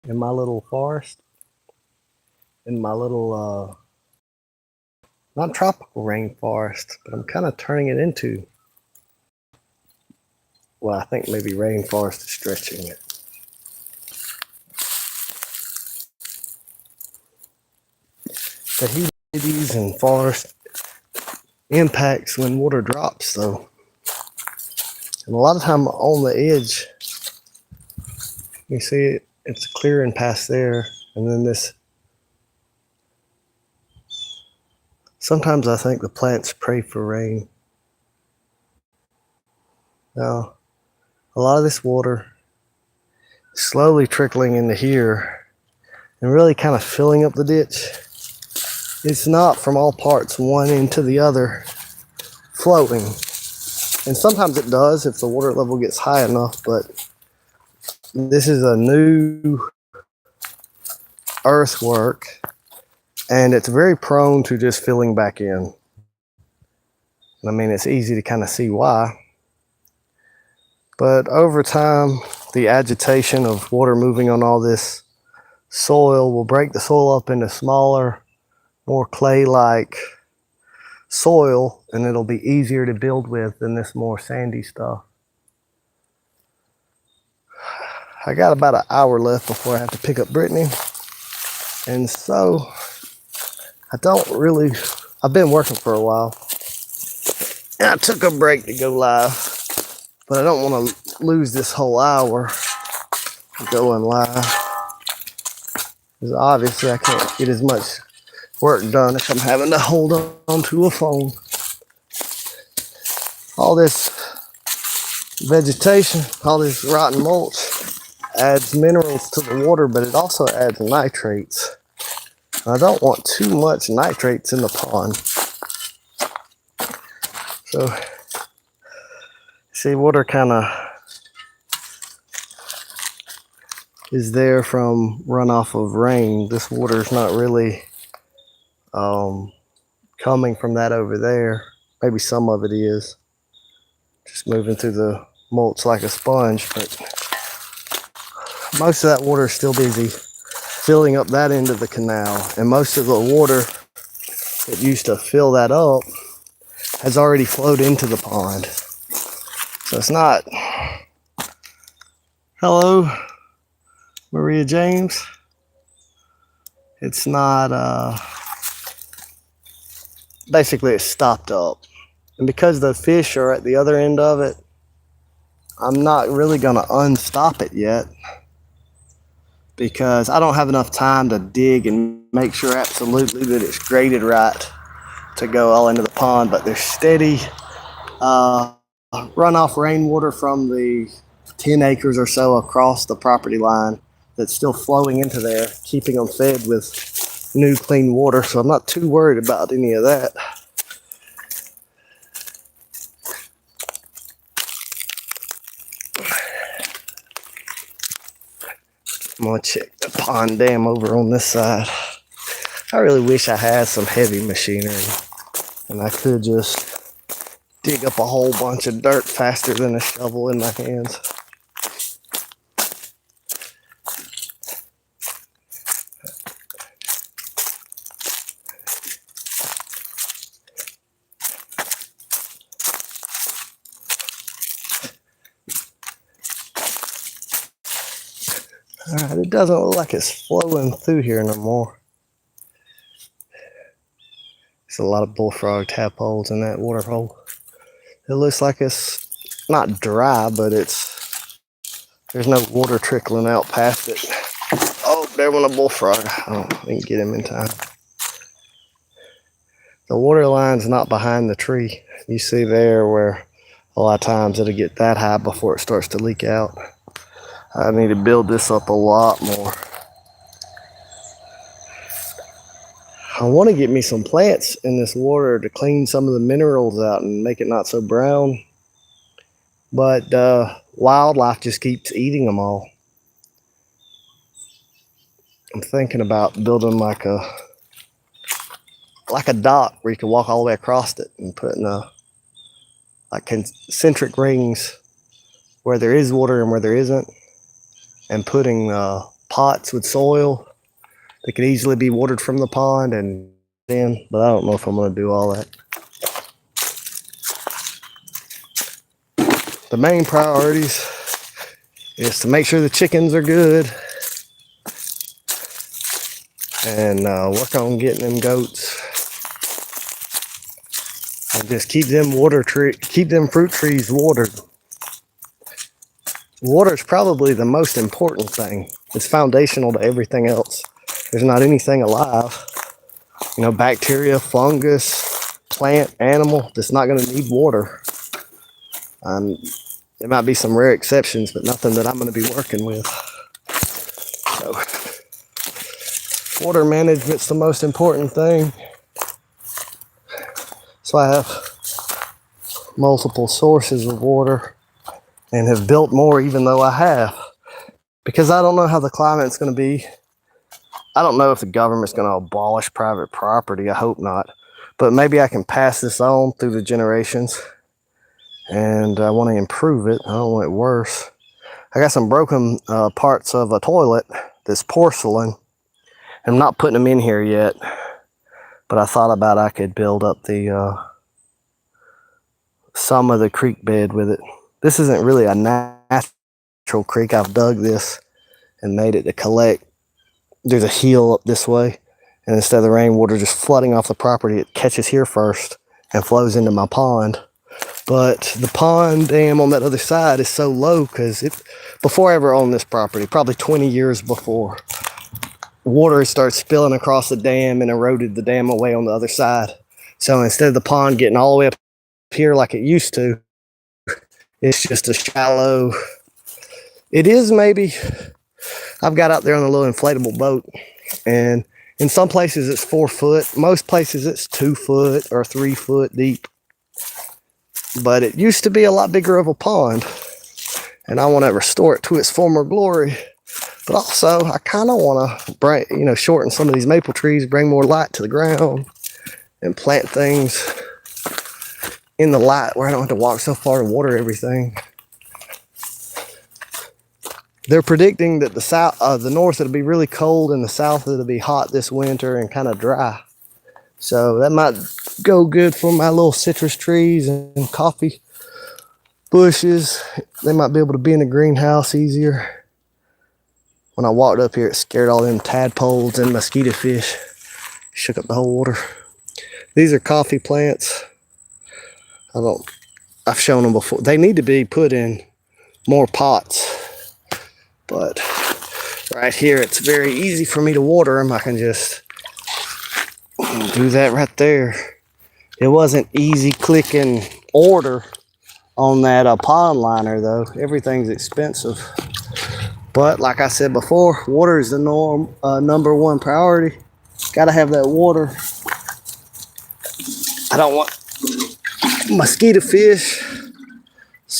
in my little forest, in my little, not tropical rainforest, but I'm kind of turning it into, well, I think maybe rainforest is stretching it. The humidities and forest impacts when water drops, though. And a lot of time on the edge, you see it, it's clearing past there, and then this. Sometimes I think the plants pray for rain. Now, a lot of this water is slowly trickling into here and really kind of filling up the ditch. It's not from all parts, one into the other, flowing. And sometimes it does if the water level gets high enough, but this is a new earthwork and it's very prone to just filling back in. I mean, it's easy to kind of see why. But over time, the agitation of water moving on all this soil will break the soil up into smaller, more clay-like soil, and it'll be easier to build with than this more sandy stuff. I got about an hour left before I have to pick up Brittany. And so I've been working for a while. And I took a break to go live, but I don't want to lose this whole hour going live. Because obviously I can't get as much work done if I'm having to hold on to a phone. All this vegetation, all this rotten mulch adds minerals to the water, but it also adds nitrates. I don't want too much nitrates in the pond. So, see, water kind of is there from runoff of rain. This water is not really coming from that over there. Maybe some of it is just moving through the mulch like a sponge, but most of that water is still busy filling up that end of the canal, and most of the water that used to fill that up has already flowed into the pond. So it's not. Hello, Maria James. It's not, basically it's stopped up. And because the fish are at the other end of it, I'm not really gonna unstop it yet, because I don't have enough time to dig and make sure absolutely that it's graded right to go all into the pond. But there's steady runoff rainwater from the 10 acres or so across the property line that's still flowing into there, keeping them fed with new clean water. So I'm not too worried about any of that. I'm gonna check the pond dam over on this side. I really wish I had some heavy machinery and I could just dig up a whole bunch of dirt faster than a shovel in my hands. Alright, it doesn't look like it's flowing through here no more. There's a lot of bullfrog tadpoles in that water hole. It looks like it's not dry, but there's no water trickling out past it. Oh, there went a bullfrog. I didn't get him in time. The water line's not behind the tree. You see there where a lot of times it'll get that high before it starts to leak out. I need to build this up a lot more. I want to get me some plants in this water to clean some of the minerals out and make it not so brown. But wildlife just keeps eating them all. I'm thinking about building like a dock where you can walk all the way across it and putting like concentric rings where there is water and where there isn't, and putting pots with soil that could easily be watered from the pond and in, but I don't know if I'm going to do all that. The main priorities is to make sure the chickens are good and work on getting them goats and just keep them fruit trees watered. Water is probably the most important thing. It's foundational to everything else. There's not anything alive, bacteria, fungus, plant, animal that's not going to need water. There might be some rare exceptions, but nothing that I'm going to be working with. So, water management's the most important thing. So I have multiple sources of water and have built more even though I have. Because I don't know how the climate's going to be. I don't know if the government's going to abolish private property. I hope not. But maybe I can pass this on through the generations. And I want to improve it. I don't want it worse. I got some broken parts of a toilet that's porcelain. I'm not putting them in here yet. But I thought about I could build up the some of the creek bed with it. This isn't really a natural creek. I've dug this and made it to collect. There's a hill up this way, and instead of the rainwater just flooding off the property, it catches here first and flows into my pond. But the pond dam on that other side is so low because before I ever owned this property, probably 20 years before, water started spilling across the dam and eroded the dam away on the other side. So instead of the pond getting all the way up here like it used to, it's just a shallow. It is maybe. I've got out there on a little inflatable boat, and in some places it's 4 foot. Most places it's 2 foot or 3 foot deep. But it used to be a lot bigger of a pond, and I want to restore it to its former glory. But also, I kind of want to bring, shorten some of these maple trees, bring more light to the ground, and plant things in the light where I don't have to walk so far to water everything. They're predicting that the north it'll be really cold and the south it'll be hot this winter and kind of dry. So that might go good for my little citrus trees and coffee bushes. They might be able to be in the greenhouse easier. When I walked up here, it scared all them tadpoles and mosquito fish. Shook up the whole water. These are coffee plants. I've shown them before. They need to be put in more pots. But right here, it's very easy for me to water them. I can just do that right there. It wasn't easy clicking order on that pond liner though. Everything's expensive. But like I said before, water is the number one priority. Gotta have that water. I don't want mosquito fish.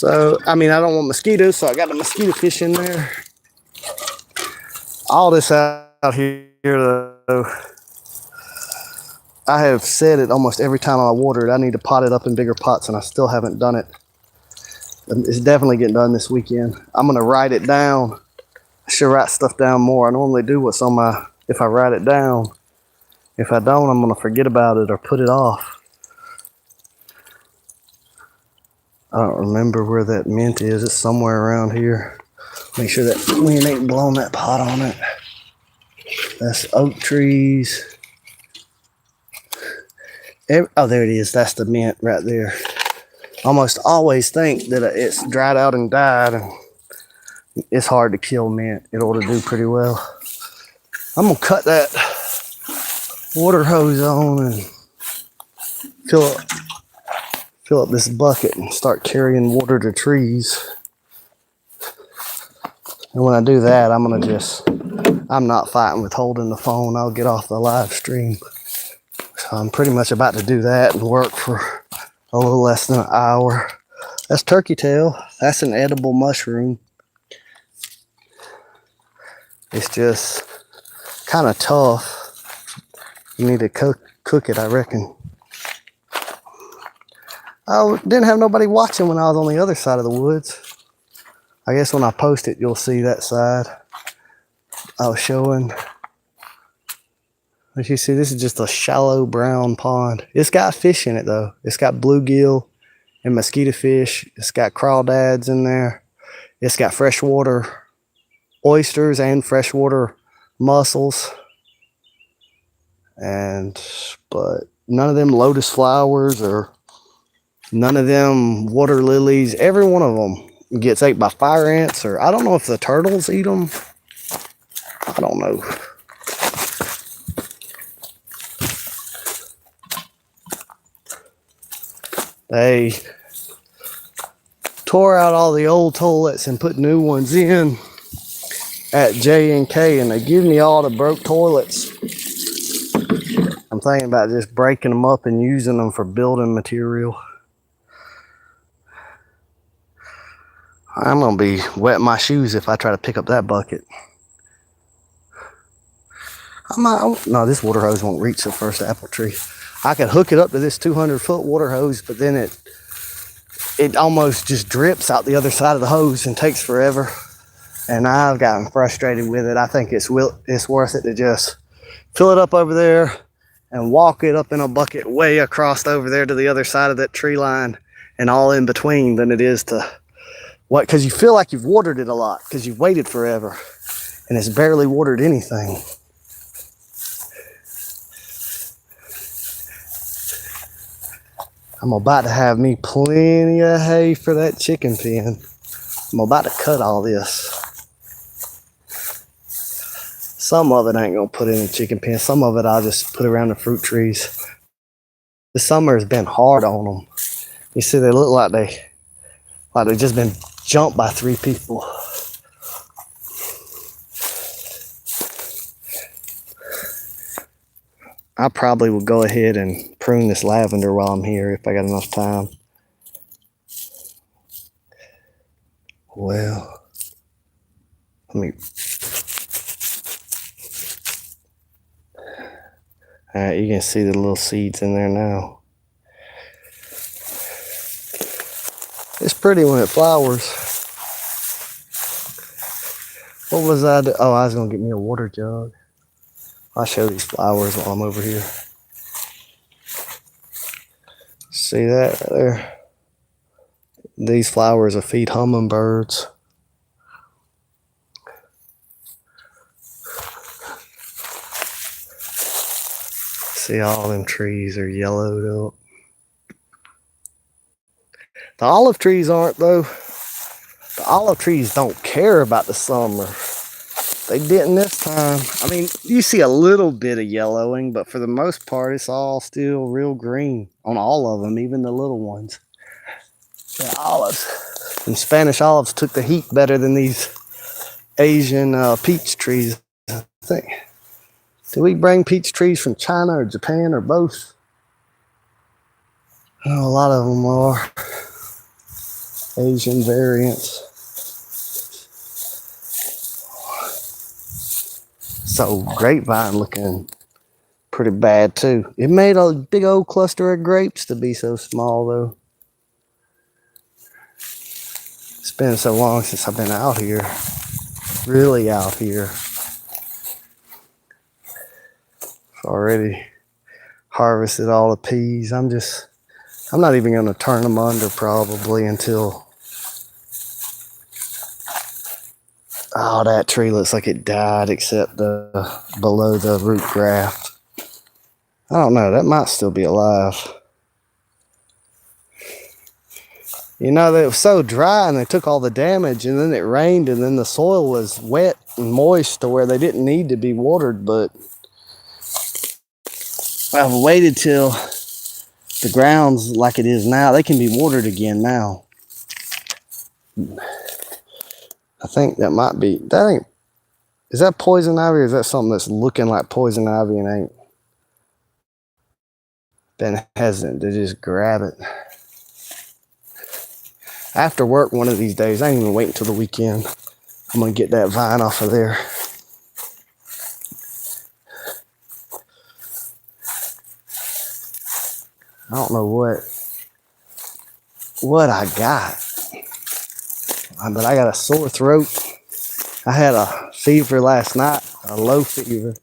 I don't want mosquitoes, so I got the mosquito fish in there. All this out here though, I have said it almost every time I water it. I need to pot it up in bigger pots, and I still haven't done it. It's definitely getting done this weekend. I'm gonna write it down. I should write stuff down more. I normally do what's on if I write it down. If I don't, I'm gonna forget about it or put it off. I don't remember where that mint is. It's somewhere around here. Make sure that wind ain't blowing that pot on it. That's oak trees. Oh, there it is. That's the mint right there. Almost always think that it's dried out and died. And it's hard to kill mint. It ought to do pretty well. I'm going to cut that water hose on and fill up this bucket and start carrying water to trees. And when I do that, I'm not fighting with holding the phone. I'll get off the live stream. So I'm pretty much about to do that and work for a little less than an hour. That's turkey tail. That's an edible mushroom. It's just kind of tough. You need to cook it, I reckon. I didn't have nobody watching when I was on the other side of the woods. I guess when I post it, you'll see that side. I was showing. As you see, this is just a shallow brown pond. It's got fish in it though. It's got bluegill and mosquito fish. It's got crawdads in there. It's got freshwater oysters and freshwater mussels. But none of them lotus flowers or none of them water lilies. Every one of them gets ate by fire ants, or I don't know if the turtles eat them. I don't know. They tore out all the old toilets and put new ones in at J&K, and they give me all the broke toilets. I'm thinking about just breaking them up and using them for building material. I'm gonna be wetting my shoes if I try to pick up that bucket. No, this water hose won't reach the first apple tree. I could hook it up to this 200-foot water hose, but then it almost just drips out the other side of the hose and takes forever. And I've gotten frustrated with it. I think it's worth it to just fill it up over there and walk it up in a bucket way across over there to the other side of that tree line and all in between than it is to what, because you feel like you've watered it a lot because you've waited forever and it's barely watered anything. I'm about to have me plenty of hay for that chicken pen. I'm about to cut all this. Some of it I ain't gonna put in the chicken pen. Some of it I'll just put around the fruit trees. The summer has been hard on them. You see, they look like they've just been jumped by 3 people. I probably will go ahead and prune this lavender while I'm here if I got enough time. Well, let me. Alright, you can see the little seeds in there now. It's pretty when it flowers. What was I doing? Oh, I was gonna get me a water jug. I'll show these flowers while I'm over here. See that right there? These flowers will feed hummingbirds. See, all them trees are yellowed up. The olive trees aren't though. The olive trees don't care about the summer. They didn't this time. I mean, you see a little bit of yellowing, but for the most part, it's all still real green on all of them, even the little ones. The olives. And Spanish olives took the heat better than these Asian peach trees, I think. Do we bring peach trees from China or Japan or both? Oh, a lot of them are Asian variants. So grapevine looking pretty bad too. It made a big old cluster of grapes to be so small though. It's been so long since I've been out here. Really out here. I've already harvested all the peas. I'm not even gonna turn them under probably until, oh, that tree looks like it died except below the root graft. I don't know, that might still be alive. You know, it was so dry and they took all the damage, and then it rained, and then the soil was wet and moist to where they didn't need to be watered, but I've waited till the ground's like it is now. They can be watered again now. I think that might be, is that poison ivy, or is that something that's looking like poison ivy and ain't? Been hesitant to just grab it. After work one of these days, I ain't even wait until the weekend. I'm gonna get that vine off of there. I don't know what I got, but I got a sore throat. I had a fever last night. a low fever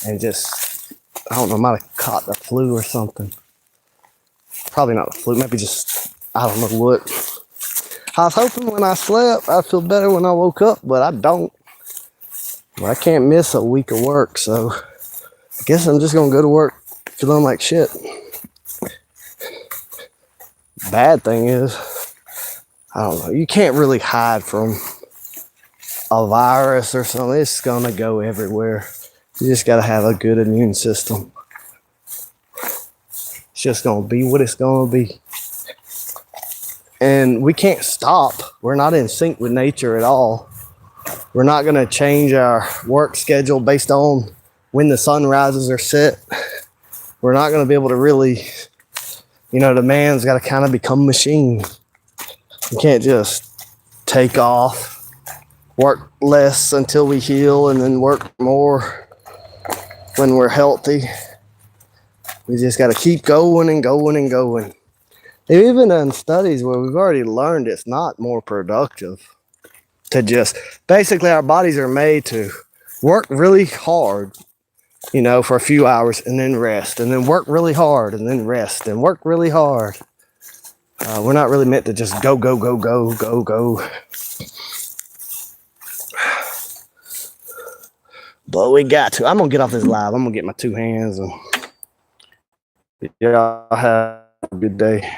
and just, I don't know, might have caught the flu or something. Probably not the flu, maybe just, I don't know what. I was hoping when I slept I'd feel better when I woke up, but I don't. Well, I can't miss a week of work, so I guess I'm just gonna go to work feeling like shit. Bad thing is, I don't know, you can't really hide from a virus or something. It's gonna go everywhere. You just gotta have a good immune system. It's just gonna be what it's gonna be. And we can't stop. We're not in sync with nature at all. We're not gonna change our work schedule based on when the sun rises or set. We're not gonna be able to really, the man's gotta kind of become machine. You can't just take off, work less until we heal, and then work more when we're healthy. We just got to keep going and going and going. They've even done studies where we've already learned it's not more productive to just, basically our bodies are made to work really hard, for a few hours and then rest, and then work really hard and then rest and work really hard. We're not really meant to just go, go, go, go, go, go. But we got to. I'm going to get off this live. I'm going to get my two hands. And y'all have a good day.